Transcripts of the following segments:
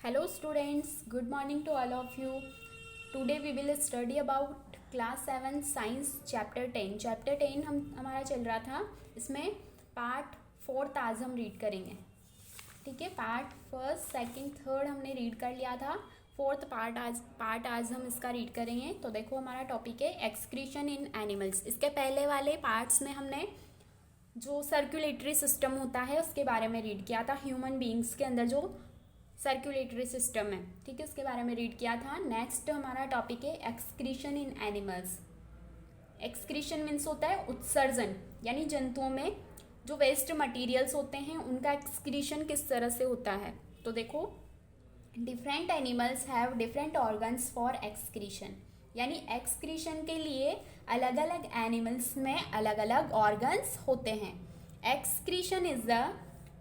Hello students, good morning to all of you. Today we will study about class 7 science chapter 10. Chapter 10 हमारा चल रहा था, इसमें part 4 आज हम रीड करेंगे. ठीक है, पार्ट फर्स्ट सेकंड थर्ड हमने रीड कर लिया था. फोर्थ पार्ट आज हम इसका रीड करेंगे. तो देखो हमारा टॉपिक है एक्सक्रीशन इन एनिमल्स. इसके पहले वाले पार्ट्स में हमने जो सर्कुलेटरी सिस्टम होता है उसके बारे में रीड किया था. ह्यूमन बीइंग्स के अंदर जो सर्कुलेटरी सिस्टम है, ठीक है, उसके बारे में रीड किया था. नेक्स्ट हमारा टॉपिक है एक्सक्रीशन इन एनिमल्स. एक्सक्रीशन मीन्स होता है उत्सर्जन, यानी जंतुओं में जो वेस्ट मटेरियल्स होते हैं उनका एक्सक्रीशन किस तरह से होता है. तो देखो, different animals have different organs for excretion, यानी एक्सक्रीशन के लिए अलग अलग एनिमल्स में अलग अलग ऑर्गन्स होते हैं. Excretion is the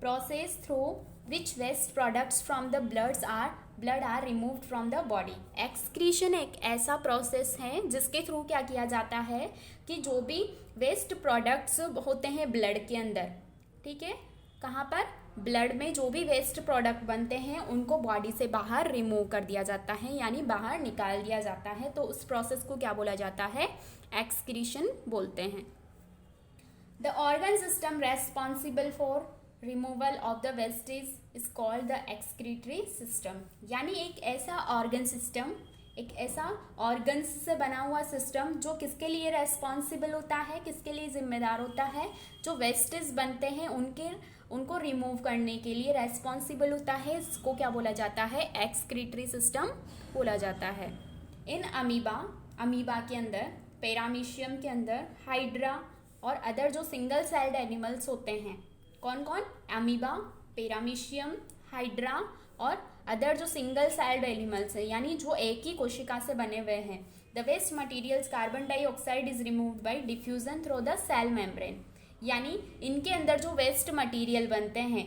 process through which waste products from the blood are removed from the body. Excretion एक ऐसा प्रोसेस है जिसके थ्रू क्या किया जाता है कि जो भी वेस्ट प्रोडक्ट्स होते हैं ब्लड के अंदर, ठीक है, कहाँ पर, ब्लड में जो भी वेस्ट प्रोडक्ट बनते हैं उनको बॉडी से बाहर रिमूव कर दिया जाता है, यानी बाहर निकाल दिया जाता है. तो उस प्रोसेस को क्या बोला जाता है, एक्सक्रीशन बोलते हैं. The organ system responsible for removal of the wastage is called the excretory system. यानी एक ऐसा ऑर्गन सिस्टम, एक ऐसा ऑर्गन्स से बना हुआ सिस्टम जो किसके लिए रेस्पॉन्सिबल होता है, किसके लिए जिम्मेदार होता है, जो वेस्टेज बनते हैं उनको रिमूव करने के लिए रेस्पॉन्सिबल होता है. इसको क्या बोला जाता है, एक्सक्रीटरी सिस्टम बोला जाता है. इन अमीबा के अंदर, पैरामीशियम के अंदर, हाइड्रा और अदर जो सिंगल सेल्ड एनिमल्स होते हैं, कौन कौन, अमीबा, पैरामीशियम, हाइड्रा और अदर जो सिंगल सेल्ड एनिमल्स है, यानी जो एक ही कोशिका से बने हुए हैं. The waste materials carbon dioxide is removed by diffusion through the cell membrane. यानी इनके अंदर जो वेस्ट मटेरियल बनते हैं,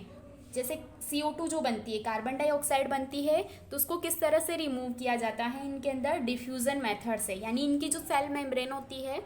जैसे CO2 जो बनती है, कार्बन डाइऑक्साइड बनती है, तो उसको किस तरह से रिमूव किया जाता है इनके अंदर, डिफ्यूजन मेथड से. यानी इनकी जो सेल मेम्ब्रेन होती है,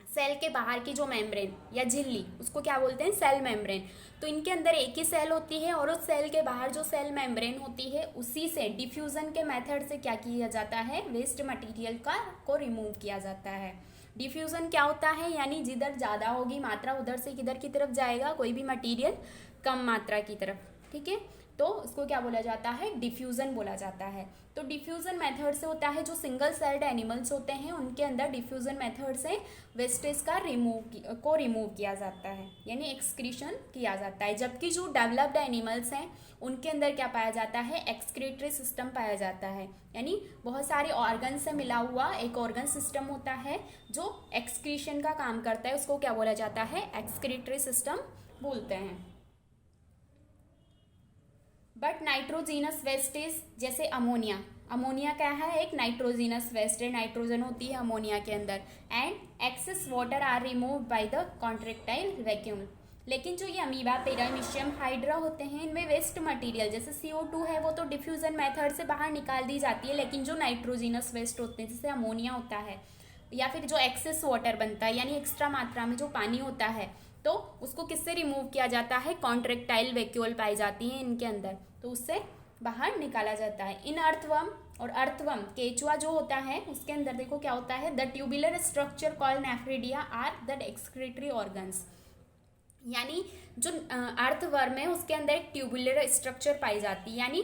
सेल के बाहर की जो मेम्ब्रेन या झिल्ली, उसको क्या बोलते हैं, सेल मेम्ब्रेन. तो इनके अंदर एक ही सेल होती है और उस सेल के बाहर जो सेल मेम्ब्रेन होती है उसी से डिफ्यूजन के मेथड से क्या किया जाता है, वेस्ट मटेरियल को रिमूव किया जाता है. डिफ्यूजन क्या होता है, यानी जिधर ज़्यादा होगी मात्रा उधर से किधर की तरफ जाएगा कोई भी मटेरियल, कम मात्रा की तरफ, ठीक है. तो उसको क्या बोला जाता है, डिफ्यूजन बोला जाता है. तो डिफ्यूजन मेथड से होता है, जो सिंगल सेल्ड एनिमल्स होते हैं उनके अंदर डिफ्यूजन मेथड से वेस्टेज का रिमूव किया जाता है, यानी एक्सक्रीशन किया जाता है. जबकि जो डेवलप्ड एनिमल्स हैं उनके अंदर क्या पाया जाता है, एक्सक्रीटरी सिस्टम पाया जाता है. यानी बहुत सारे ऑर्गन से मिला हुआ एक ऑर्गन सिस्टम होता है जो एक्सक्रीशन का काम करता है. उसको क्या बोला जाता है, एक्सक्रीटरी सिस्टम बोलते हैं. बट नाइट्रोजीनस वेस्टेज, जैसे अमोनिया क्या है, एक नाइट्रोजीनस वेस्ट है, नाइट्रोजन होती है अमोनिया के अंदर. And excess water are removed by the contractile vacuole. लेकिन जो ये अमीबा, पैरामीशियम, हाइड्रा होते हैं, इनमें वेस्ट मटेरियल जैसे CO2 है वो तो डिफ्यूजन मेथड से बाहर निकाल दी जाती है. लेकिन जो नाइट्रोजीनस वेस्ट होते हैं, जैसे अमोनिया होता है, या फिर जो एक्सेस वाटर बनता है, यानी एक्स्ट्रा मात्रा में जो पानी होता है, तो उसको किससे रिमूव किया जाता है, कॉन्ट्रेक्टाइल वैक्यूल पाई जाती है इनके अंदर, तो उससे बाहर निकाला जाता है. इन अर्थवर्म, केचुआ जो होता है उसके अंदर देखो क्या होता है, the tubular structure called nephridia are the excretory organs. यानी जो अर्थवर्म है उसके अंदर एक ट्यूबुलर स्ट्रक्चर पाई जाती है, यानी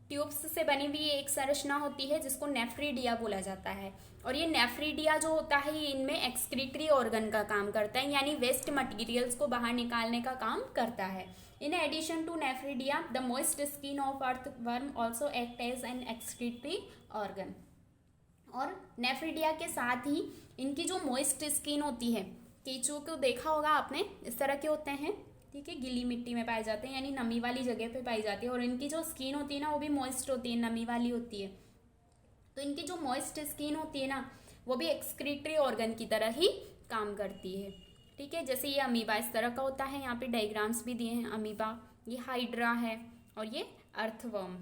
ट्यूब्स से बनी हुई एक संरचना होती है जिसको नेफ्रिडिया बोला जाता है. और ये नेफ्रिडिया जो होता है ये इनमें एक्सक्रीटरी ऑर्गन का काम करता है, यानी वेस्ट मटेरियल्स को बाहर निकालने का काम करता है. In addition to nephridia, the moist skin of earthworm also act as an excretory organ. और नेफ्रिडिया के साथ ही इनकी जो मोइस्ट स्किन होती है, केंचुओं को देखा होगा आपने, इस तरह के होते हैं, ठीक है, गीली मिट्टी में पाए जाते हैं, यानी नमी वाली जगह पे पाई जाती है. और इनकी जो स्किन होती है ना वो भी मॉइस्ट होती है, नमी वाली होती है. तो इनकी जो मॉइस्ट स्किन होती है ना वो भी एक्सक्रीटरी ऑर्गन की तरह ही काम करती है, ठीक है. जैसे ये अमीबा इस तरह का होता है, यहाँ पे डायग्राम्स भी दिए हैं. अमीबा, ये हाइड्रा है और ये अर्थवर्म.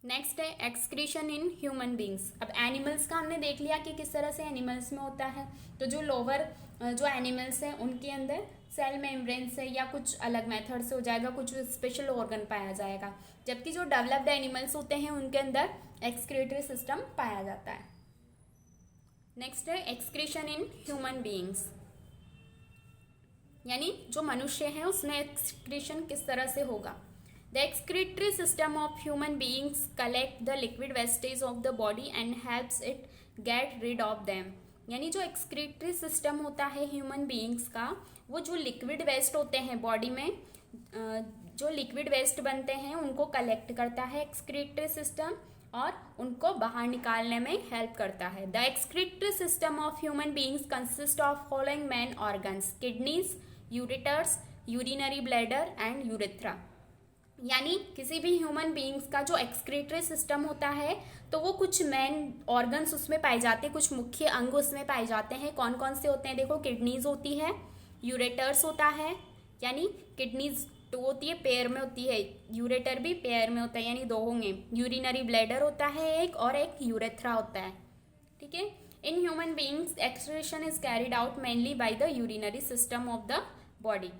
नेक्स्ट है एक्सक्रीशन इन ह्यूमन बींग्स. अब एनिमल्स का हमने देख लिया कि किस तरह से एनिमल्स में होता है. तो जो लोअर जो एनिमल्स हैं उनके अंदर सेल मेम्ब्रेन से या कुछ अलग मेथड से हो जाएगा, कुछ स्पेशल ऑर्गन पाया जाएगा। जबकि जो डेवलप्ड एनिमल्स होते हैं उनके अंदर एक्सक्रीटरी सिस्टम पाया जाता है। नेक्स्ट है एक्सक्रीशन इन ह्यूमन बीइंग्स, यानी जो मनुष्य है उसमें एक्सक्रीशन किस तरह से होगा। The excretory system of human beings collect the liquid wastage of the body and helps it get rid of them. यानी जो एक्सक्रीटरी सिस्टम होता है ह्यूमन बीइंग्स का, वो जो लिक्विड वेस्ट होते हैं बॉडी में, जो लिक्विड वेस्ट बनते हैं उनको कलेक्ट करता है एक्सक्रीटरी सिस्टम और उनको बाहर निकालने में हेल्प करता है। The excretory system of human beings consist of following main organs: kidneys, ureters, urinary bladder and urethra. यानी किसी भी ह्यूमन बीइंग्स का जो एक्सक्रीटरी सिस्टम होता है तो वो कुछ मेन ऑर्गन्स उसमें पाए जाते हैं, कुछ मुख्य अंग उसमें पाए जाते हैं। कौन कौन से होते हैं देखो, किडनीज होती है, यूरेटर्स होता है, यानी किडनीज 2 होती है, पेयर में होती है, यूरेटर भी पेयर में होता है यानी 2 होंगे। यूरिनरी ब्लैडर होता है एक, और एक यूरेथ्रा होता है। ठीक है। In human beings excretion is carried out mainly by the urinary system of the body.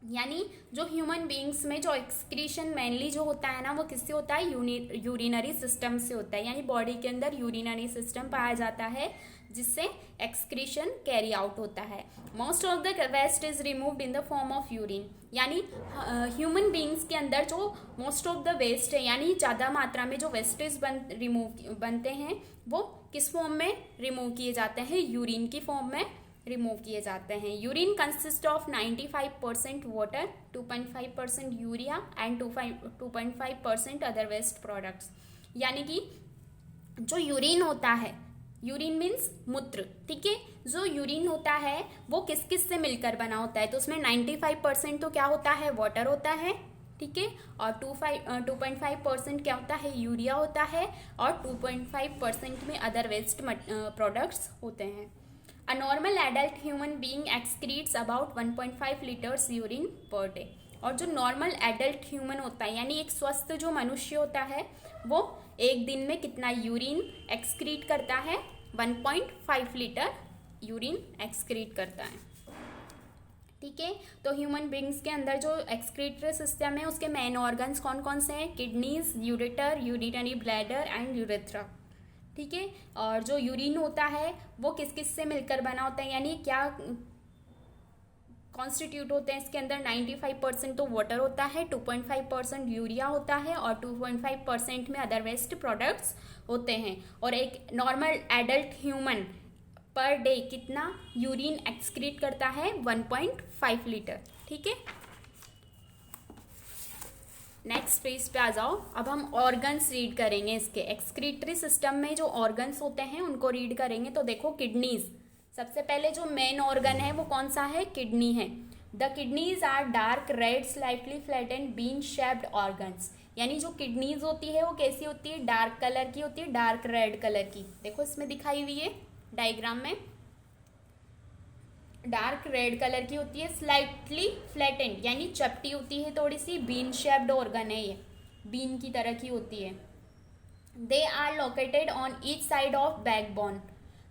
यानी जो ह्यूमन बीइंग्स में जो एक्सक्रीशन मेनली जो होता है ना, वो किससे होता है, यूरिनरी सिस्टम से होता है। यानी बॉडी के अंदर यूरिनरी सिस्टम पाया जाता है जिससे एक्सक्रीशन कैरी आउट होता है। Most of the waste is removed in the form of urine. यानी ह्यूमन बीइंग्स के अंदर जो मोस्ट ऑफ द वेस्ट है, यानी ज़्यादा मात्रा में जो वेस्टेज बनते हैं वो किस फॉर्म में रिमूव किए जाते हैं, यूरिन की फॉर्म में रिमूव किए जाते हैं। Urine consist of 95% water, 2.5% urea and 2.5% other waste products. यानी कि जो यूरिन होता है, यूरिन मीन्स मूत्र, ठीक है। जो यूरिन होता है वो किस किस से मिलकर बना होता है, तो उसमें 95% तो क्या होता है, वाटर होता है, ठीक है, और 2.5% क्या होता है, यूरिया होता है, और 2.5% में अदर वेस्ट प्रोडक्ट्स होते हैं। A normal adult human being excretes about 1.5 liters urine per day। और जो नॉर्मल एडल्ट ह्यूमन होता है, यानी एक स्वस्थ जो मनुष्य होता है, वो एक दिन में कितना यूरिन एक्सक्रीट करता है, 1.5 लीटर यूरिन एक्सक्रीट करता है। ठीक है। तो ह्यूमन बींग्स के अंदर जो एक्सक्रीटरी सिस्टम है उसके मेन ऑर्गन्स कौन कौन से हैं, kidneys, ureter, urinary bladder and urethra. ठीक है। और जो यूरिन होता है वो किस किस से मिलकर बना होता है, यानी क्या कॉन्स्टिट्यूट होते हैं इसके अंदर, 95% तो वाटर होता है, 2.5% यूरिया होता है, और 2.5% में अदर वेस्ट प्रोडक्ट्स होते हैं। और एक normal adult human per day कितना यूरिन एक्सक्रीट करता है, 1.5 लीटर। ठीक है। नेक्स्ट पेज पे आ जाओ। अब हम ऑर्गन्स रीड करेंगे इसके। एक्सक्रीटरी सिस्टम में जो ऑर्गन्स होते हैं उनको रीड करेंगे। तो देखो, किडनीज, सबसे पहले जो मेन ऑर्गन है वो कौन सा है, किडनी है। The kidneys are dark red slightly flattened bean shaped organs. यानी जो किडनीज होती है वो कैसी होती है, डार्क कलर की होती है, डार्क रेड कलर की। देखो इसमें दिखाई हुई है डायग्राम में, डार्क रेड कलर की होती है, स्लाइटली फ्लैटेंड यानी चपटी होती है थोड़ी सी, बीन शेप्ड ऑर्गन है, ये बीन की तरह की होती है। They are located on each side of backbone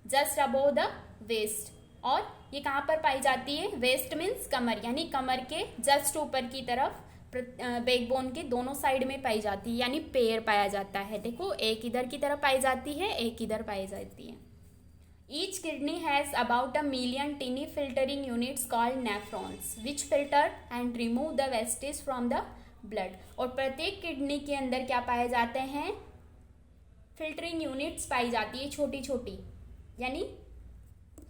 just above the waist. और ये कहाँ पर पाई जाती है, वेस्ट मीन्स कमर, यानी कमर के जस्ट ऊपर की तरफ बैकबोन के दोनों साइड में पाई जाती है, यानी पेयर पाया जाता है। देखो, एक इधर की तरफ पाई जाती है, एक इधर पाई जाती है। Each kidney has about 1 million tiny filtering units called nephrons, which filter and remove the wastage from the blood। और प्रत्येक किडनी के अंदर क्या पाए जाते हैं, फिल्टरिंग यूनिट्स पाई जाती है, छोटी छोटी, यानी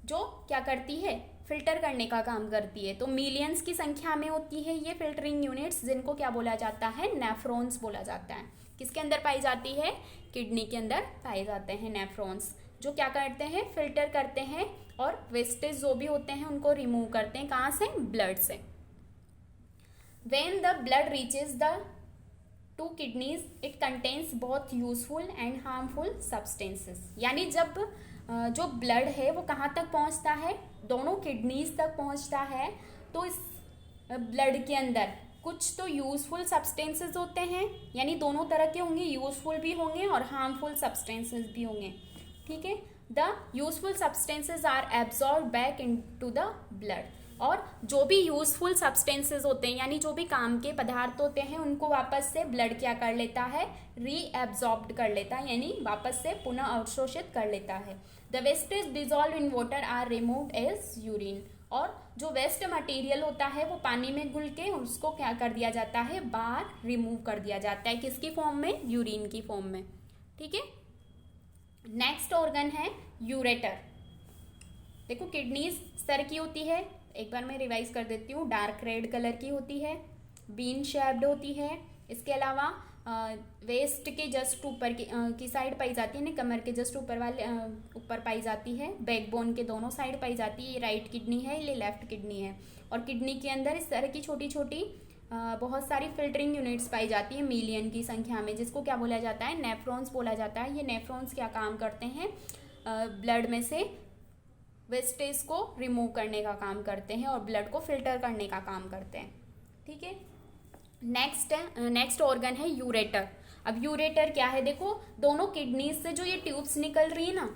जो क्या करती है, फिल्टर करने का काम करती है। तो मिलियंस की संख्या में होती है ये फिल्टरिंग यूनिट्स, जिनको क्या बोला जाता है, नेफ्रॉन्स बोला जाता है। किसके अंदर पाई जाती है, किडनी के अंदर पाए जाते हैं नेफ्रॉन्स, जो क्या करते हैं, फिल्टर करते हैं और वेस्टेज जो भी होते हैं उनको रिमूव करते हैं। कहाँ से, ब्लड से। When the blood reaches the 2 kidneys it contains both useful and harmful substances. यानी जब जो ब्लड है वो कहाँ तक पहुँचता है, दोनों किडनीज तक पहुँचता है, तो इस ब्लड के अंदर कुछ तो यूजफुल सब्सटेंसेस होते हैं, यानी दोनों तरह के होंगे, यूजफुल भी होंगे और हार्मफुल सब्सटेंसेस भी होंगे। ठीक है। The useful substances are absorb back into the blood. और जो भी यूजफुल सब्सटेंसेस होते हैं यानी जो भी काम के पदार्थ होते हैं उनको वापस से ब्लड क्या कर लेता है, रीएब्जॉर्ब्ड कर लेता है, यानी वापस से पुनः अवशोषित कर लेता है। The wastage dissolve in water are removed as urine, और जो वेस्ट मटेरियल होता है वो पानी में घुल के उसको क्या कर दिया जाता है, बाहर रिमूव कर दिया जाता है, किसकी फॉर्म में, यूरिन की फॉर्म में। ठीक है, नेक्स्ट ऑर्गन है यूरेटर। देखो किडनीज सर की होती है, एक बार मैं रिवाइज कर देती हूँ, डार्क रेड कलर की होती है, बीन शेप्ड होती है। इसके अलावा वेस्ट के जस्ट ऊपर की साइड पाई जाती है, ना कमर के जस्ट ऊपर वाले ऊपर पाई जाती है, बैकबोन के दोनों साइड पाई जाती है। ये राइट किडनी है, ये लेफ्ट किडनी है। और किडनी के अंदर इस तरह की छोटी छोटी बहुत सारी फिल्टरिंग यूनिट्स पाई जाती है मिलियन की संख्या में, जिसको क्या बोला जाता है, नेफ्रॉन्स बोला जाता है। ये नेफ्रॉन्स क्या काम करते हैं, ब्लड में से वेस्टेज को रिमूव करने का काम करते हैं और ब्लड को फिल्टर करने का काम करते हैं। ठीक है, नेक्स्ट ऑर्गन है यूरेटर। अब यूरेटर क्या है, देखो दोनों किडनीज से जो ये ट्यूब्स निकल रही है ना,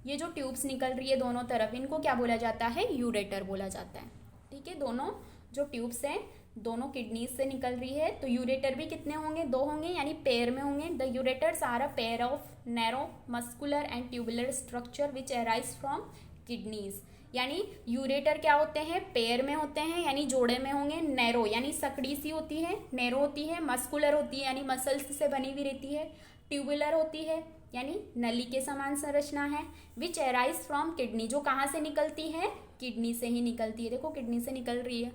ये जो ट्यूब्स निकल रही है दोनों तरफ, इनको क्या बोला जाता है, यूरेटर बोला जाता है। ठीक है, दोनों जो ट्यूब्स हैं दोनों किडनीज से निकल रही है, तो यूरेटर भी कितने होंगे, 2 होंगे, यानी पेयर में होंगे। The ureters are a pair of narrow muscular and tubular structure which arise from kidneys. यानी यूरेटर क्या होते हैं, पेयर में होते हैं, यानी जोड़े में होंगे। नैरो यानी सकड़ी सी होती है, नैरो होती है। मस्कुलर होती है यानी मसल्स से बनी हुई रहती है। ट्यूबुलर होती है यानी नली के समान संरचना है। विच अराइज फ्रॉम किडनी, जो कहाँ से निकलती है, किडनी से ही निकलती है। देखो किडनी से निकल रही है।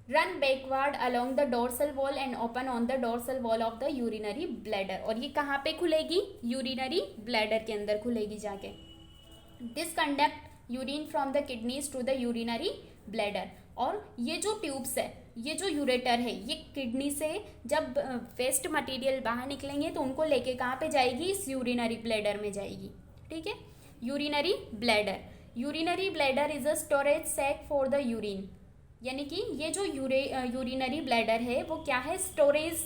Run backward along the dorsal wall and open on the dorsal wall of the urinary bladder. और ये कहाँ पे खुलेगी, यूरिनरी ब्लैडर के अंदर खुलेगी जाके। This conduct urine from the kidneys to the urinary bladder. और ये जो ट्यूब्स है, ये जो यूरेटर है, ये किडनी से जब वेस्ट मटेरियल बाहर निकलेंगे तो उनको लेके कहाँ पे जाएगी, इस यूरिनरी ब्लैडर में जाएगी। ठीक है, urinary bladder. Urinary bladder is a storage sac for the urine, यानी कि ये जो यूरिनरी ब्लैडर है वो क्या है, स्टोरेज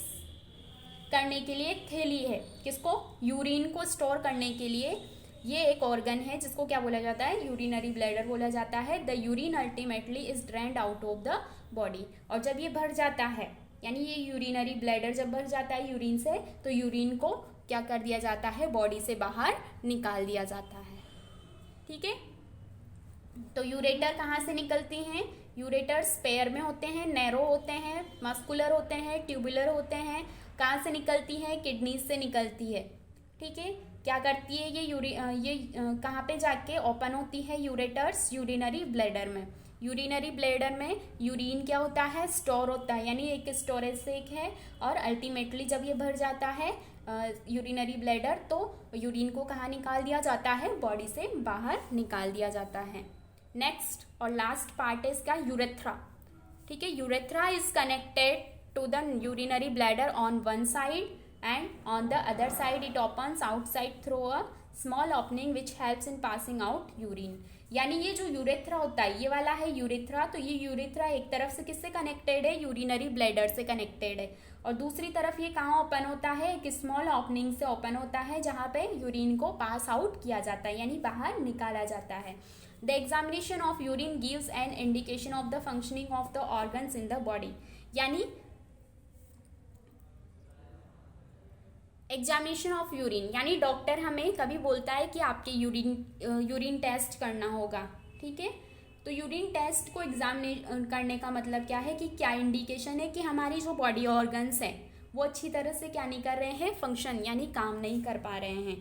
करने के लिए एक थैली है। किसको, यूरिन को स्टोर करने के लिए ये एक ऑर्गन है जिसको क्या बोला जाता है, यूरिनरी ब्लैडर बोला जाता है। The urine ultimately is drained out of the body. और जब ये भर जाता है, यानी ये यूरिनरी ब्लैडर जब भर जाता है यूरिन से, तो यूरिन को क्या कर दिया जाता है, बॉडी से बाहर निकाल दिया जाता है। ठीक है, तो यूरेटर कहाँ से निकलती हैं, यूरेटर्स पेयर में होते हैं, नैरो होते हैं, मस्कुलर होते हैं, ट्यूबुलर होते हैं। कहाँ से निकलती है, किडनीज से निकलती है। ठीक है, क्या करती है ये कहाँ पे जाके ओपन होती है यूरेटर्स, यूरिनरी ब्लैडर में। यूरिनरी ब्लैडर में यूरिन क्या होता है, स्टोर होता है, यानी एक स्टोरेज से एक है। और अल्टीमेटली जब ये भर जाता है यूरिनरी ब्लैडर, तो यूरिन को कहाँ निकाल दिया जाता है, बॉडी से बाहर निकाल दिया जाता है। नेक्स्ट और लास्ट पार्ट है इसका, यूरेथ्रा। ठीक है, urethra is connected to the urinary bladder on one side and on the other side it opens outside through a small opening which helps in passing out urine। यानी ये जो urethra होता है, ये वाला है यूरेथ्रा, तो ये यूरेथ्रा एक तरफ से किससे कनेक्टेड है, यूरिनरी ब्लैडर से कनेक्टेड है। और दूसरी तरफ ये कहाँ ओपन होता है, एक स्मॉल ओपनिंग से ओपन होता है जहाँ पे यूरिन को पास आउट किया जाता है, यानी बाहर निकाला जाता है। The examination of urine gives an indication of the functioning of the organs in the body. यानी एग्जामिनेशन ऑफ यूरिन, यानी डॉक्टर हमें कभी बोलता है कि आपके यूरिन टेस्ट करना होगा। ठीक है, तो यूरिन टेस्ट को एग्जामिन करने का मतलब क्या है कि क्या इंडिकेशन है कि हमारी जो बॉडी ऑर्गन्स हैं वो अच्छी तरह से क्या नहीं कर रहे हैं, फंक्शन यानी काम नहीं कर पा रहे हैं।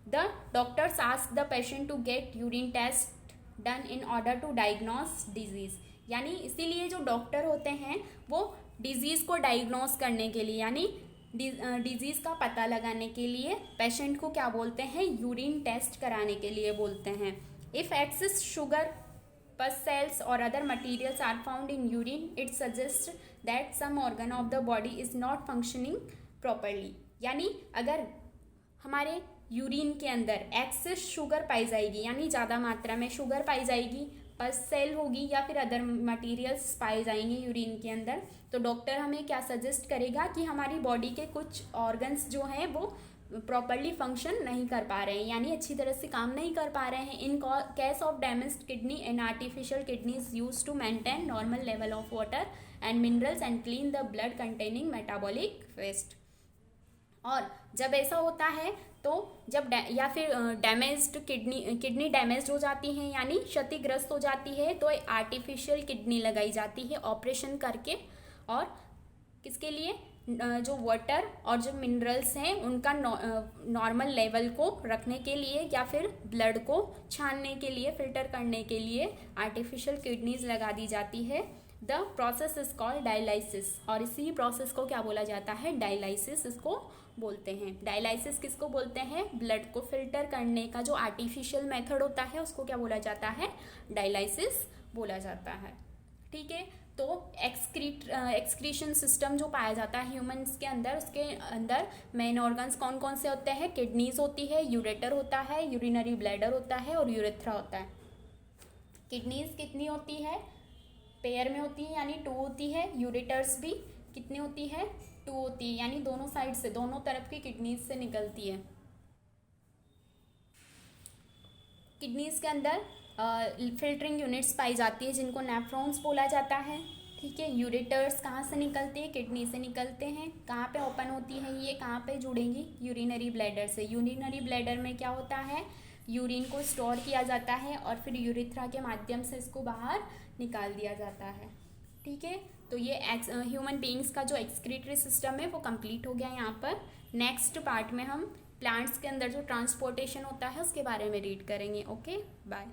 The doctors ask the patient to get urine test done in order to diagnose disease. यानी इसीलिए जो डॉक्टर होते हैं वो डिजीज को डायग्नोस करने के लिए, यानी डिजीज का पता लगाने के लिए पेशेंट को क्या बोलते हैं, यूरिन टेस्ट कराने के लिए बोलते हैं। If excess sugar, pus cells और other materials are found in urine, it suggest that some organ of the body is not functioning properly. यानी अगर हमारे यूरिन के अंदर एक्सेस शुगर पाई जाएगी, यानी ज़्यादा मात्रा में शुगर पाई जाएगी, पस सेल होगी या फिर अदर मटेरियल्स पाए जाएंगे यूरिन के अंदर, तो डॉक्टर हमें क्या सजेस्ट करेगा कि हमारी बॉडी के कुछ ऑर्गन्स जो हैं वो प्रॉपरली फंक्शन नहीं कर पा रहे हैं, यानी अच्छी तरह से काम नहीं कर पा रहे हैं। In case of damaged kidney an artificial kidney is use to maintain normal level of water and minerals and clean the blood containing metabolic waste. और जब ऐसा होता है तो जब या फिर डैमेज्ड किडनी डैमेज हो जाती है यानी क्षतिग्रस्त हो जाती है, तो आर्टिफिशियल किडनी लगाई जाती है ऑपरेशन करके। और किसके लिए? जो वाटर और जो मिनरल्स हैं उनका नॉर्मल लेवल को रखने के लिए या फिर ब्लड को छानने के लिए, फिल्टर करने के लिए आर्टिफिशियल किडनीज लगा दी जाती है। The process is called dialysis, और इसी प्रोसेस को क्या बोला जाता है? डायलाइसिस इसको बोलते हैं। डायलाइसिस किसको बोलते हैं? ब्लड को फिल्टर करने का जो आर्टिफिशियल मेथड होता है उसको क्या बोला जाता है? डायलाइसिस बोला जाता है। ठीक है, तो एक्सक्रीशन सिस्टम जो पाया जाता है ह्यूमंस के अंदर, उसके अंदर मेन ऑर्गन्स कौन कौन से होते हैं? किडनीज होती है, यूरेटर होता है, यूरिनरी ब्लैडर होता है और यूरेथ्रा होता है। किडनीज कितनी होती है? पेयर में होती है यानी 2 होती है। यूरेटर्स भी कितनी होती है? 2 होती है, यानी दोनों साइड से, दोनों तरफ की किडनीज से निकलती है। किडनीज के अंदर फिल्टरिंग यूनिट्स पाई जाती है जिनको नेफ्रॉन्स बोला जाता है। ठीक है, यूरेटर्स कहाँ से निकलते हैं? किडनी से निकलते हैं। कहाँ पे ओपन होती है ये? कहाँ पे जुड़ेंगी? यूरिनरी ब्लैडर से। यूरिनरी ब्लैडर में क्या होता है? यूरिन को स्टोर किया जाता है और फिर यूरिथ्रा के माध्यम से इसको बाहर निकाल दिया जाता है। ठीक है, तो ये ह्यूमन बीइंग्स का जो एक्सक्रीटरी सिस्टम है वो कंप्लीट हो गया यहाँ पर। नेक्स्ट पार्ट में हम प्लांट्स के अंदर जो ट्रांसपोर्टेशन होता है उसके बारे में रीड करेंगे। Okay, bye.